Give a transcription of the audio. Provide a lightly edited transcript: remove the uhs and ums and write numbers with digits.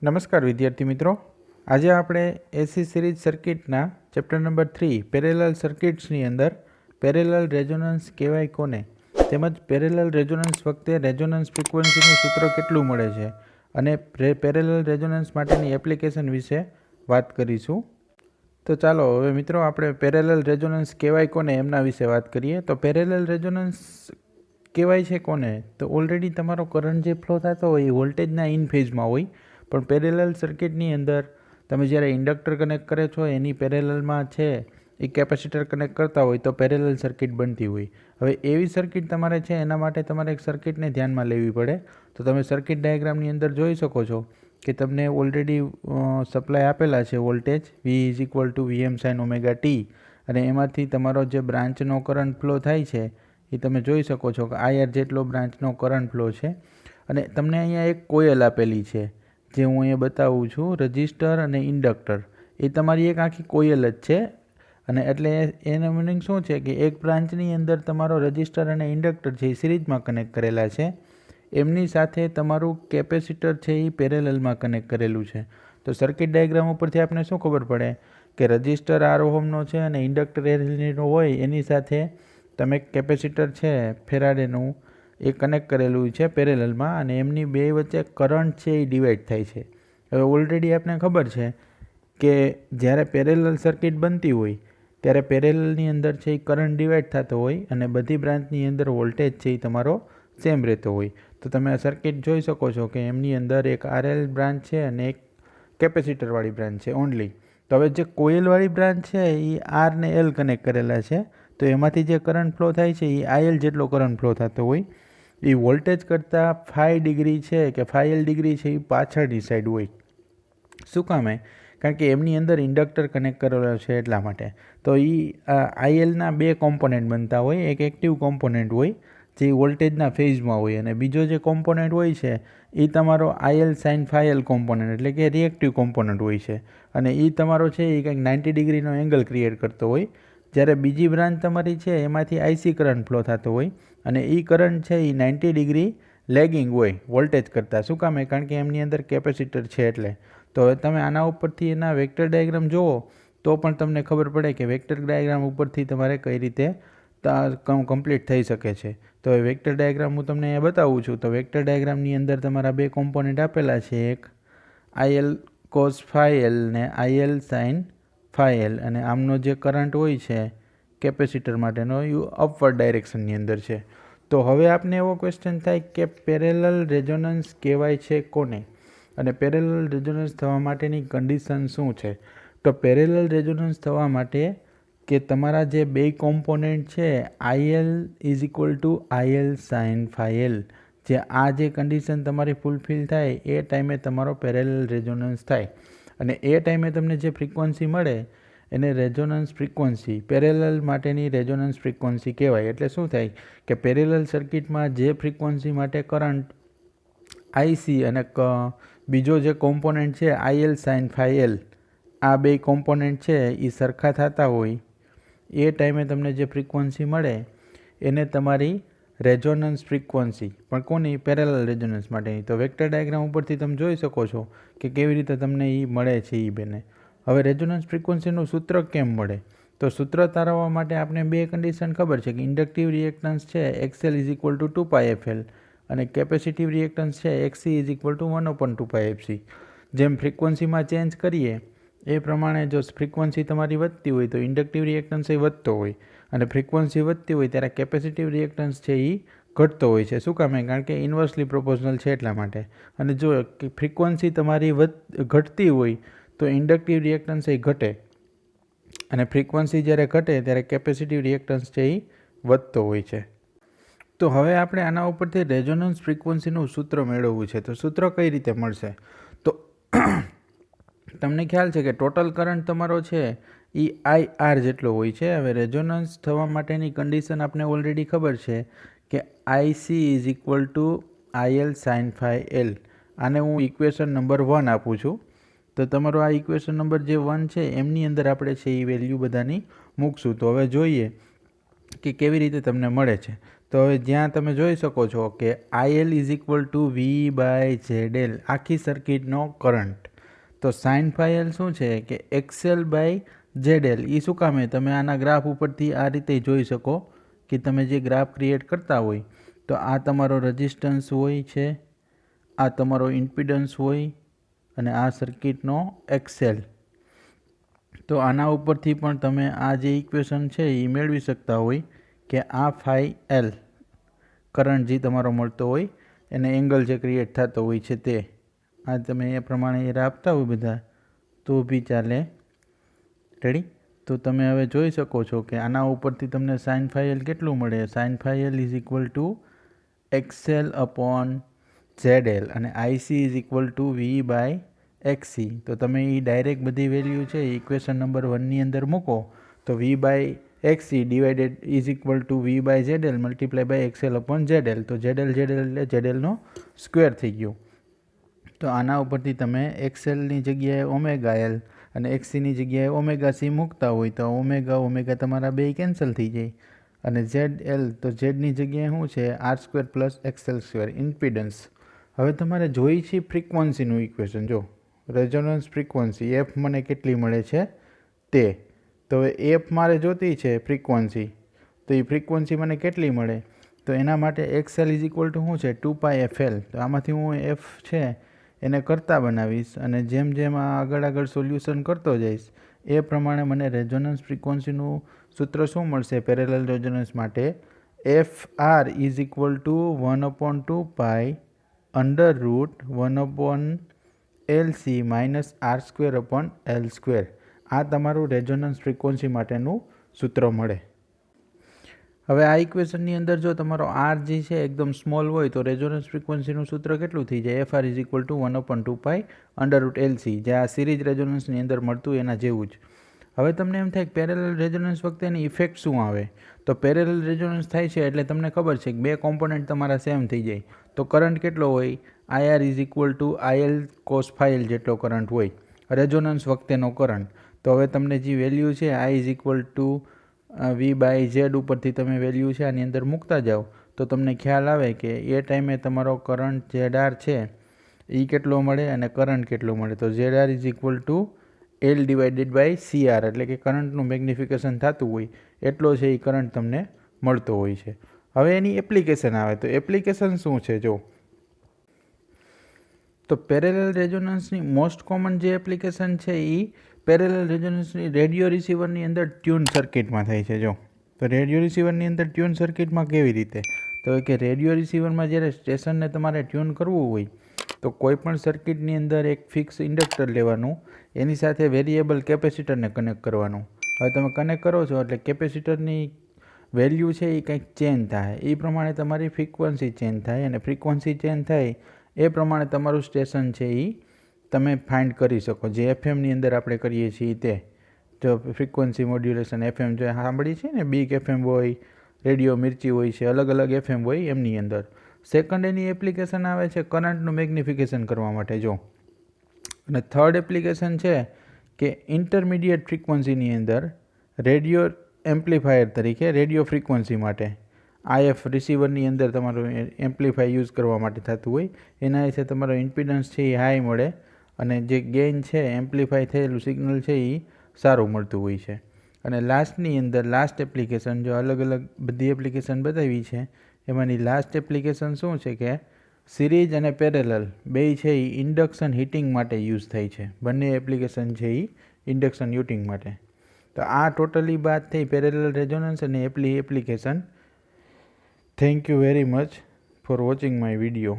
નમસ્કાર વિદ્યાર્થી મિત્રો, આજે આપણે એસી સિરીઝ સર્કિટના ચેપ્ટર નંબર 3 પેરેલલ સર્કિટ્સની અંદર પેરેલલ રેઝોનન્સ કહેવાય કોને તેમજ પેરેલલ રેઝોનન્સ વખતે રેઝોનન્સ ફ્રીક્વન્સીનું સૂત્ર કેટલું મળે છે અને પેરેલલ રેઝોનન્સ માટેની એપ્લિકેશન વિશે વાત કરીશું. તો ચાલો હવે મિત્રો આપણે પેરેલલ રેઝોનન્સ કહેવાય કોને એમના વિશે વાત કરીએ. તો પેરેલલ રેઝોનન્સ કહેવાય છે કોને? તો ઓલરેડી તમારો કરંટ જે ફ્લો થતો હોય એ વોલ્ટેજના ઇન ફેઝમાં હોય, પણ પેરેલલ સર્કિટની અંદર તમે જ્યારે ઇન્ડક્ટર કનેક્ટ કરે છો એની પેરેલલમાં છે એ કેપેસિટર કનેક્ટ કરતા હોય તો પેરેલલ સર્કિટ બનતી હોય. હવે એવી સર્કિટ તમારે છે એના માટે તમારે એક સર્કિટને ધ્યાનમાં લેવી પડે. તો તમે સર્કિટ ડાયાગ્રામની અંદર જોઈ શકો છો કે તમને ઓલરેડી સપ્લાય આપેલા છે voltage V = Vm sin ωt, અને એમાંથી તમારો જે બ્રાન્ચનો કરંટ ફ્લો થાય છે એ તમે જોઈ શકો છો કે આયર જેટલો બ્રાન્ચનો કરંટ ફ્લો છે. અને તમને અહીંયા એક કોયલ આપેલી છે જે હું અહીંયા બતાવું છું, રજિસ્ટર અને ઇન્ડક્ટર એ તમારી એક આખી કોયલ જ છે. અને એટલે એનો મિનિંગ શું છે કે એક બ્રાન્ચની અંદર તમારો રજિસ્ટર અને ઇન્ડક્ટર છે એ સિરીઝમાં કનેક્ટ કરેલા છે, એમની સાથે તમારું કેપેસિટર છે એ પેરેલલમાં કનેક્ટ કરેલું છે. તો સર્કિટ ડાયાગ્રામ ઉપરથી આપણે શું ખબર પડે કે રજિસ્ટર R ઓહમનો છે અને ઇન્ડક્ટર RLCનો હોય, એની સાથે તમે કેપેસિટર છે ફેરાડેનું એ કનેક્ટ કરેલું છે પેરેલલમાં, અને એમની બે વચ્ચે કરંટ છે એ ડિવાઈડ થાય છે. હવે ઓલરેડી આપણે ખબર છે કે જ્યારે પેરેલલ સર્કિટ બનતી હોય ત્યારે પેરેલલની અંદર છે એ કરંટ ડિવાઈડ થતો હોય અને બધી બ્રાન્ચની અંદર વોલ્ટેજ છે એ તમારો સેમ રહેતો હોય. તો તમે આ સર્કિટ જોઈ શકો છો કે એમની અંદર એક RL બ્રાન્ચ છે અને એક કેપેસિટરવાળી બ્રાન્ચ છે ઓનલી. તો હવે જે કોઇલવાળી બ્રાન્ચ છે એ R ને L કનેક્ટ કરેલા છે, તો એમાંથી જે કરંટ ફ્લો થાય છે એ IL જેટલો કરંટ ફ્લો થતો હોય. એ વોલ્ટેજ કરતાં 5 ડિગ્રી છે કે 5L ડિગ્રી છે એ પાછળની સાઈડ હોય. શું કામે? કારણ કે એમની અંદર ઇન્ડક્ટર કનેક્ટ કરેલો છે એટલા માટે. તો એ ILના બે કોમ્પોનન્ટ બનતા હોય, એક એક્ટિવ કોમ્પોનન્ટ હોય જે વોલ્ટેજના ફેઝમાં હોય, અને બીજો જે કોમ્પોનન્ટ હોય છે એ તમારો IL sin phi કોમ્પોનન્ટ એટલે કે રિએક્ટિવ કોમ્પોનન્ટ હોય છે, અને એ તમારો છે એ કંઈક 90 ડિગ્રીનો એંગલ ક્રિએટ કરતો હોય. જ્યારે બીજી બ્રાન્ચ તમારી છે એમાંથી IC કરંટ ફ્લો થતો હોય અને એ કરંટ છે એ 90 ડિગ્રી લેગિંગ હોય વોલ્ટેજ કરતાં. શું કામે? કારણ કે એમની અંદર કેપેસિટર છે એટલે. તો હવે તમે આના ઉપરથી એના વેક્ટર ડાયાગ્રામ જુઓ તો પણ તમને ખબર પડે કે વેક્ટર ડાયાગ્રામ ઉપરથી તમારે કઈ રીતે કમ્પ્લીટ થઈ શકે છે. તો હવે વેક્ટર ડાયાગ્રામ હું તમને અહીંયા બતાવું છું. તો વેક્ટર ડાયાગ્રામની અંદર તમારા બે કોમ્પોનન્ટ આપેલા છે, એક IL cos phi L ને IL sin phi L, અને આમનો જે કરંટ હોય છે કેપેસિટર માટેનો એ અપવર્ડ ડાયરેક્શનની અંદર છે. તો હવે આપને એવો ક્વેશ્ચન થાય કે પેરેલલ રેઝોનન્સ કહેવાય છે કોને અને પેરેલલ રેઝોનન્સ થવા માટેની કન્ડિશન શું છે? તો પેરેલલ રેઝોનન્સ થવા માટે કે તમારા જે બે કોમ્પોનન્ટ છે IL = IL sin phi L, જે આ જે કન્ડિશન તમારી ફૂલફિલ થાય એ ટાઈમે તમારો પેરેલલ રેઝોનન્સ થાય, અને એ ટાઈમે તમને જે ફ્રીક્વન્સી મળે એને રેઝોનન્સ ફ્રીક્વન્સી, પેરેલલ માટેની રેઝોનન્સ ફ્રીક્વન્સી કહેવાય. એટલે શું થાય કે પેરેલલ સર્કિટમાં જે ફ્રીક્વન્સી માટે કરંટ IC અને બીજો જે કોમ્પોનન્ટ છે IL sin phi L, આ બે કોમ્પોનન્ટ છે એ સરખા થતા હોય એ ટાઈમે તમને જે ફ્રીક્વન્સી મળે એને તમારી રેઝોનન્સ ફ્રીક્વન્સી, પણ કોની? પેરેલલ રેઝોનન્સ માટેની. તો વેક્ટર ડાયાગ્રામ ઉપરથી તમે જોઈ શકો છો કે કેવી રીતે તમને એ મળે છે એ બેને. હવે રેઝોનન્સ ફ્રીક્વન્સીનું સૂત્ર કેમ મળે? તો સૂત્ર તારવવા માટે આપણે બે કન્ડિશન ખબર છે કે ઇન્ડક્ટિવ રિએક્ટન્સ છે XL = 2πfL અને કેપેસિટિવ રિએક્ટન્સ છે XC = 1/2πfC. જેમ ફ્રીક્વન્સીમાં ચેન્જ કરીએ એ પ્રમાણે જો ફ્રીક્વન્સી તમારી વધતી હોય તો ઇન્ડક્ટિવ રિએક્ટન્સ એ વધતો હોય, અને ફ્રીક્વન્સી વધતી હોય ત્યારે કેપેસિટિવ રિએક્ટન્સ છે એ ઘટતો હોય છે. શું કામે? કારણ કે ઇન્વર્સલી પ્રોપોર્શનલ છે એટલા માટે. અને જો ફ્રીક્વન્સી તમારી ઘટતી હોય તો ઇન્ડક્ટિવ રિએક્ટન્સ એ ઘટે, અને ફ્રીક્વન્સી જ્યારે ઘટે ત્યારે કેપેસિટિવ રિએક્ટન્સ છે એ વધતો હોય છે. તો હવે આપણે આના ઉપરથી રેઝોનન્સ ફ્રીક્વન્સીનું સૂત્ર મેળવવું છે. તો સૂત્ર કઈ રીતે મળશે? તો તમને ખ્યાલ છે કે ટોટલ કરંટ તમારો છે એ IR જેટલો હોય છે. હવે રેઝોનન્સ થવા માટેની કન્ડિશન આપણે ઓલરેડી ખબર છે કે IC = IL sin phi L. આને હું ઇક્વેશન નંબર 1 આપું છું. તો તમારો આ ઇક્વેશન નંબર જે 1 છે એમની અંદર આપણે છે એ વેલ્યુ બધાની મૂકશું. તો હવે જોઈએ કે કેવી રીતે તમને મળે છે. તો હવે જ્યાં તમે જોઈ શકો છો કે IL is equal to V/ZL આખી સર્કિટનો કરંટ. તો સાઇન ફાઈ શું છે કે XL/ZL. એ શું કામે તમે આના ગ્રાફ ઉપરથી આ રીતે જોઈ શકો કે તમે જે ગ્રાફ ક્રિએટ કરતા હોય તો આ તમારો રેઝિસ્ટન્સ હોય છે, આ તમારો ઇમ્પિડન્સ હોય અને આ સર્કિટનો XL. તો આના ઉપરથી પણ તમે આ જે ઇક્વેશન છે એ મેળવી શકતા હોય કે આ ફાઈ એલ કરંટ જે તમારો મળતો હોય એને એંગલ જે ક્રિએટ થતો હોય છે તે આ તમે એ પ્રમાણે આપતા હોય બધા તો બી ચાલે. રેડી? તો તમે હવે જોઈ શકો છો કે આના ઉપરથી તમને સાઇન ફાઈ એલ કેટલું મળે. Sine phi L is equal to XL/ZL અને IC is equal to V/XC. તો તમે એ ડાયરેક્ટ બધી વેલ્યુ છે ઇક્વેશન નંબર 1ની અંદર મૂકો તો V/XC divided is equal to V/ZL multiply by XL/ZL. તો ZL એટલે ZLનો સ્ક્વેર થઈ ગયો. તો આના ઉપરથી તમે XLની જગ્યાએ ઓમેગા એલ અને XCની જગ્યાએ ઓમેગા સી મૂકતા હોય તો ઓમેગા તમારા બે કેન્સલ થઈ જાય અને ZL તો ઝેડની જગ્યાએ શું છે R² પ્લસ XL². ઇમ્પિડન્સ હવે તમારે જોઈ છે ફ્રીક્વન્સીનું ઇક્વેશન. જો રેઝોનન્સ ફ્રીક્વન્સી એફ મને કેટલી મળે છે તે. તો હવે એફ મારે જોતી છે ફ્રીક્વન્સી, તો એ ફ્રીક્વન્સી મને કેટલી મળે તો એના માટે XL ઇઝ ઇક્વલ ટુ શું છે 2πFL. તો આમાંથી હું એફ છે એને કરતા બનાવીશ અને જેમ જેમ આ આગળ સોલ્યુશન કરતો જઈશ એ પ્રમાણે મને રેઝોનન્સ ફ્રીક્વન્સીનું સૂત્ર શું મળશે પેરેલલ રેઝોનન્સ માટે. FR is equal to 1/2π √1/LC minus R²/L². આ તમારું રેઝોનન્સ ફ્રીક્વન્સી માટેનું સૂત્ર મળે. હવે આ ઇક્વેશનની અંદર જો તમારો R જે છે એકદમ સ્મોલ હોય તો રેઝોનન્સ ફ્રીક્વન્સીનું સૂત્ર કેટલું થઈ જાય FR is equal to 1/2π √LC જે આ સિરીઝ રેઝોનન્સની અંદર મળતું એના જેવું જ. હવે તમને એમ થાય કે પેરેલલ રેઝોનન્સ વખતે એની ઇફેક્ટ શું આવે તો પેરેલલ રેઝોનન્સ થાય છે એટલે તમને ખબર છે કે બે કોમ્પોનન્ટ તમારા સેમ થઈ જાય તો કરંટ કેટલો હોય IR is equal two IL cos φ જેટલો કરંટ હોય રેઝોનન્સ વખતેનો કરંટ. તો હવે તમને જે વેલ્યુ છે I is equal two V/Z ઉપરથી તમે વેલ્યુ છે આની અંદર મૂકતા જાઓ તો તમને ખ્યાલ આવે કે એ ટાઈમે તમારો કરંટ ZR છે એ કેટલો મળે અને કરંટ કેટલો મળે. તો ZR is equal two L/CR એટલે કે કરંટનું મેગ્નિફિકેશન થતું હોય એટલો છે એ કરંટ તમને મળતો હોય છે. હવે એની એપ્લિકેશન આવે તો એપ્લિકેશન શું છે જો તો પેરેલલ રેઝોનન્સની મોસ્ટ કોમન જે એપ્લિકેશન છે એ પેરેલલ રેઝોનન્સની રેડિયો રિસીવરની અંદર ટ્યુન સર્કિટમાં થાય છે. જો તો રેડિયો રિસીવરની અંદર ટ્યુન સર્કિટમાં કેવી રીતે તો કે રેડિયો રિસીવરમાં જ્યારે સ્ટેશનને તમારે ટ્યુન કરવું હોય તો કોઈ પણ સર્કિટની અંદર એક ફિક્સ ઇન્ડક્ટર લેવાનું એની સાથે વેરિયેબલ કેપેસિટરને કનેક્ટ કરવાનું. હવે તમે કનેક્ટ કરો છો એટલે કેપેસિટરની વેલ્યુ છે એ કંઈક ચેન્જ થાય એ પ્રમાણે તમારી ફ્રીક્વન્સી ચેન્જ થાય અને ફ્રીક્વન્સી ચેન્જ થાય એ પ્રમાણે તમારું સ્ટેશન છે એ તમે ફાઇન્ડ કરી શકો જે એફએમની અંદર આપણે કરીએ છીએ તે. જો ફ્રીક્વન્સી મોડ્યુલેશન FM જો સાંભળી છે ને બિગ FM હોય રેડિયો મિર્ચી હોય છે અલગ અલગ FM હોય એમની અંદર. સેકન્ડ એની એપ્લિકેશન આવે છે કરંટનું મેગ્નિફિકેશન કરવા માટે. જો અને થર્ડ એપ્લિકેશન છે કે ઇન્ટરમીડિયેટ ફ્રીક્વન્સીની અંદર રેડિયો એમ્પ્લીફાયર તરીકે રેડિયો ફ્રીક્વન્સી માટે IF રિસીવરની અંદર તમારું એમ્પ્લીફાય યુઝ કરવા માટે થતું હોય એના વિશે તમારો ઇમ્પિડન્સ છે એ હાઈ મળે અને જે ગેઇન છે એમ્પ્લીફાય થયેલું સિગ્નલ છે એ સારું મળતું હોય છે. અને લાસ્ટની અંદર લાસ્ટ એપ્લિકેશન જો અલગ અલગ બધી એપ્લિકેશન બતાવી છે એમાંની લાસ્ટ એપ્લિકેશન શું છે કે સિરીઝ અને પેરેલલ બે છે એ ઇન્ડક્શન હીટિંગ માટે યુઝ થાય છે. બંને એપ્લિકેશન છે એ ઇન્ડક્શન હીટિંગ માટે. તો આ ટોટલી વાત થઈ પેરેલલ રેઝોનન્સ અને application. Thank you very much for watching my video.